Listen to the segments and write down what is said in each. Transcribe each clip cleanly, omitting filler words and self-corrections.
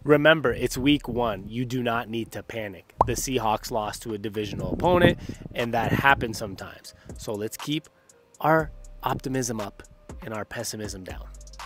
Remember, it's week 1. You do not need to panic. The Seahawks lost to a divisional opponent, and that happens sometimes. So let's keep our optimism up and our pessimism down.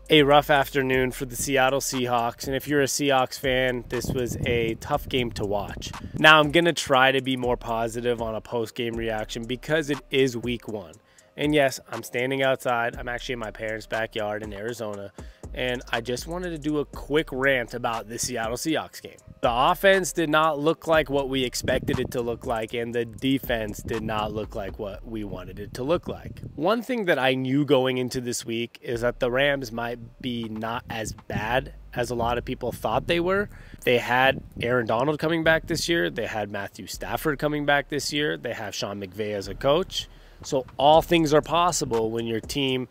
A rough afternoon for the Seattle Seahawks, and if you're a Seahawks fan, this was a tough game to watch. Now, I'm going to try to be more positive on a post-game reaction because it is week 1. And yes, I'm standing outside. I'm actually in my parents' backyard in Arizona, and I just wanted to do a quick rant about the Seattle Seahawks game. The offense did not look like what we expected it to look like, and the defense did not look like what we wanted it to look like. One thing that I knew going into this week is that the Rams might be not as bad as a lot of people thought they were. They had Aaron Donald coming back this year. They had Matthew Stafford coming back this year. They have Sean McVay as a coach. So all things are possible when your team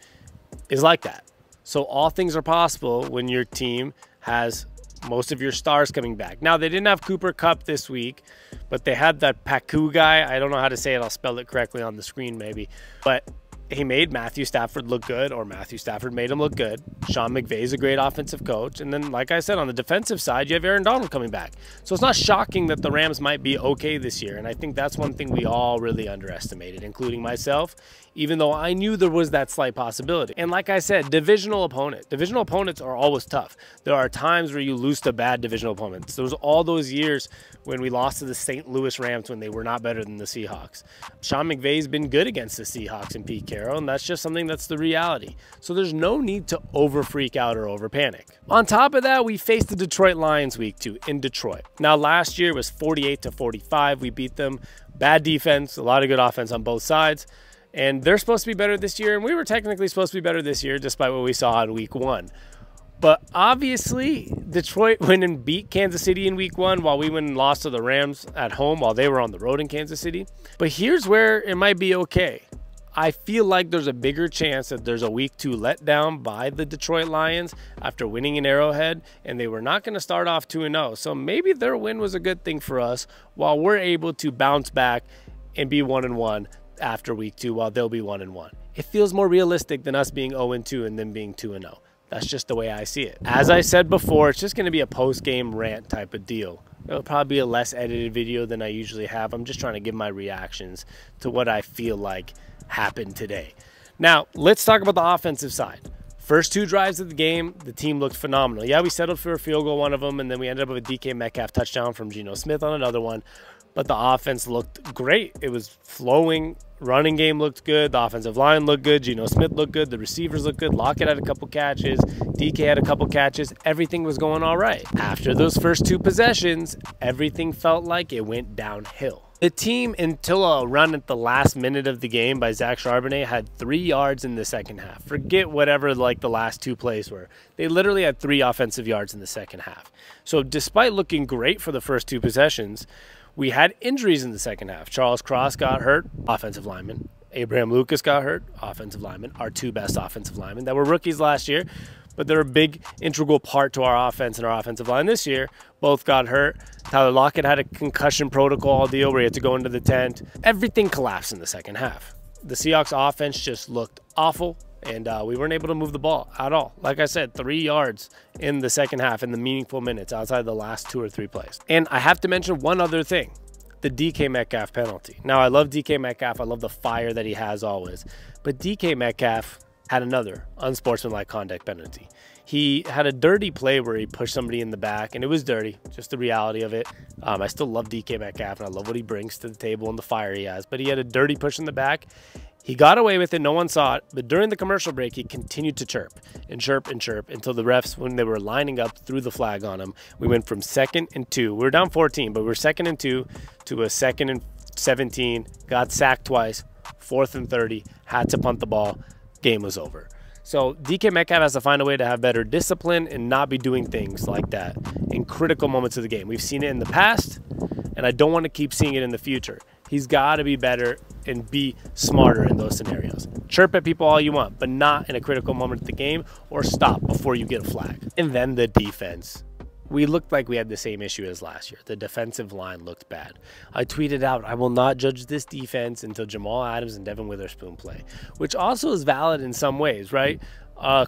is like that. So all things are possible when your team has most of your stars coming back. Now, they didn't have Cooper Kupp this week, but they had that Paku guy. I don't know how to say it. I'll spell it correctly on the screen maybe. But he made Matthew Stafford look good, or Matthew Stafford made him look good. Sean McVay is a great offensive coach. And then, like I said, on the defensive side, you have Aaron Donald coming back. So it's not shocking that the Rams might be okay this year. And I think that's one thing we all really underestimated, including myself, even though I knew there was that slight possibility. And like I said, divisional opponents are always tough. There are times where you lose to bad divisional opponents. There was all those years when we lost to the St. Louis Rams when they were not better than the Seahawks. Sean McVay's been good against the Seahawks and Pete Carroll, and that's just something that's the reality. So there's no need to over freak out or over panic. On top of that, we faced the Detroit Lions week 2 in Detroit. Now, last year was 48-45. We beat them. Bad defense, a lot of good offense on both sides. And they're supposed to be better this year, and we were technically supposed to be better this year despite what we saw in week 1. But obviously, Detroit went and beat Kansas City in week 1 while we went and lost to the Rams at home while they were on the road in Kansas City. But here's where it might be okay. I feel like there's a bigger chance that there's a week 2 letdown by the Detroit Lions after winning in Arrowhead, and they were not going to start off 2-0. So maybe their win was a good thing for us while we're able to bounce back and be 1-1 after week 2 while they'll be 1-1. It feels more realistic than us being 0-2 and then being 2-0. That's just the way I see it. As I said before, it's just going to be a post-game rant type of deal. It'll probably be a less edited video than I usually have. I'm just trying to give my reactions to what I feel like happened today. Now, let's talk about the offensive side. First 2 drives of the game, the team looked phenomenal. Yeah, we settled for a field goal, one of them, and then we ended up with a DK Metcalf touchdown from Geno Smith on another one. But the offense looked great. It was flowing. Running game looked good. The offensive line looked good. Geno Smith looked good. The receivers looked good. Lockett had a couple catches. DK had a couple catches. Everything was going all right. After those first 2 possessions, everything felt like it went downhill. The team, until a run at the last minute of the game by Zach Charbonnet, had 3 yards in the second half. Forget whatever like the last 2 plays were. They literally had 3 offensive yards in the second half. So despite looking great for the first 2 possessions, we had injuries in the second half. Charles Cross got hurt, offensive lineman. Abraham Lucas got hurt, offensive lineman. Our 2 best offensive linemen that were rookies last year, but they're a big integral part to our offense and our offensive line this year. Both got hurt. Tyler Lockett had a concussion protocol deal where he had to go into the tent. Everything collapsed in the second half. The Seahawks offense just looked awful, and we weren't able to move the ball at all. Like I said, 3 yards in the second half in the meaningful minutes outside the last 2 or 3 plays. And I have to mention one other thing, the DK Metcalf penalty. Now, I love DK Metcalf. I love the fire that he has always. But DK Metcalf had another unsportsmanlike conduct penalty. He had a dirty play where he pushed somebody in the back, and it was dirty, just the reality of it. I still love DK Metcalf, and I love what he brings to the table and the fire he has. But he had a dirty push in the back. He got away with it. No one saw it. But during the commercial break, he continued to chirp and chirp and chirp until the refs, when they were lining up, threw the flag on him. We went from 2nd and 2. We were down 14, but we were 2nd and 2 to a 2nd and 17. Got sacked twice. 4th and 30. Had to punt the ball. Game was over. So DK Metcalf has to find a way to have better discipline and not be doing things like that in critical moments of the game. We've seen it in the past, and I don't want to keep seeing it in the future. He's got to be better and be smarter in those scenarios. Chirp at people all you want, but not in a critical moment of the game, or stop before you get a flag. And then the defense. We looked like we had the same issue as last year. The defensive line looked bad. I tweeted out, I will not judge this defense until Jamal Adams and Devin Witherspoon play, which also is valid in some ways, right?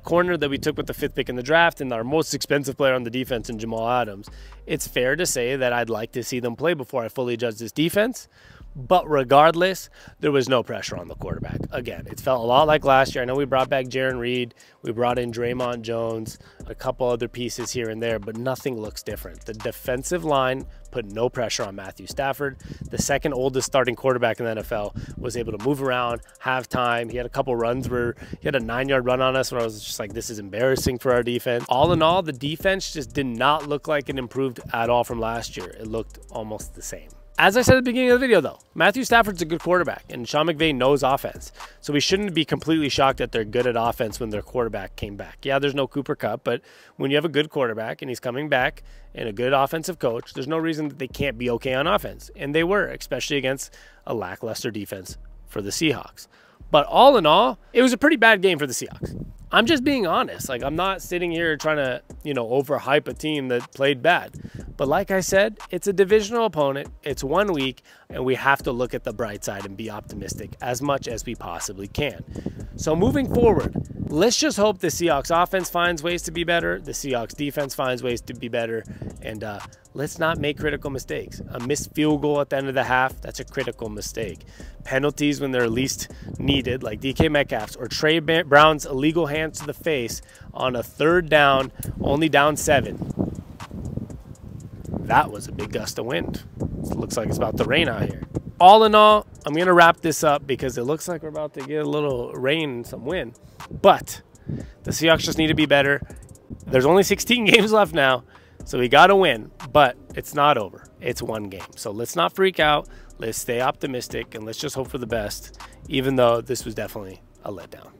corner that we took with the 5th pick in the draft and our most expensive player on the defense in Jamal Adams, it's fair to say that I'd like to see them play before I fully judge this defense. But regardless, there was no pressure on the quarterback. Again, it felt a lot like last year. I know we brought back Jaron Reed. We brought in Draymond Jones, a couple other pieces here and there, but nothing looks different. The defensive line put no pressure on Matthew Stafford. The second oldest starting quarterback in the NFL was able to move around, have time. He had a couple runs where he had a 9-yard run on us where I was just like, this is embarrassing for our defense. All in all, the defense just did not look like it improved at all from last year. It looked almost the same. As I said at the beginning of the video, though, Matthew Stafford's a good quarterback, and Sean McVay knows offense. So we shouldn't be completely shocked that they're good at offense when their quarterback came back. Yeah, there's no Cooper Kupp, but when you have a good quarterback and he's coming back and a good offensive coach, there's no reason that they can't be okay on offense. And they were, especially against a lackluster defense for the Seahawks. But all in all, it was a pretty bad game for the Seahawks. I'm just being honest. Like, I'm not sitting here trying to, overhype a team that played bad. But like I said, it's a divisional opponent. It's 1 week, and we have to look at the bright side and be optimistic as much as we possibly can. So moving forward, let's just hope the Seahawks offense finds ways to be better. The Seahawks defense finds ways to be better. And let's not make critical mistakes. A missed field goal at the end of the half, that's a critical mistake. Penalties when they're least needed, like DK Metcalf's or Trey Brown's illegal hands to the face on a 3rd down, only down 7. That was a big gust of wind. It looks like it's about to rain out here. All in all, I'm going to wrap this up because it looks like we're about to get a little rain and some wind. But the Seahawks just need to be better. There's only 16 games left now, so we got to win. But it's not over. It's 1 game. So let's not freak out. Let's stay optimistic, and let's just hope for the best, even though this was definitely a letdown.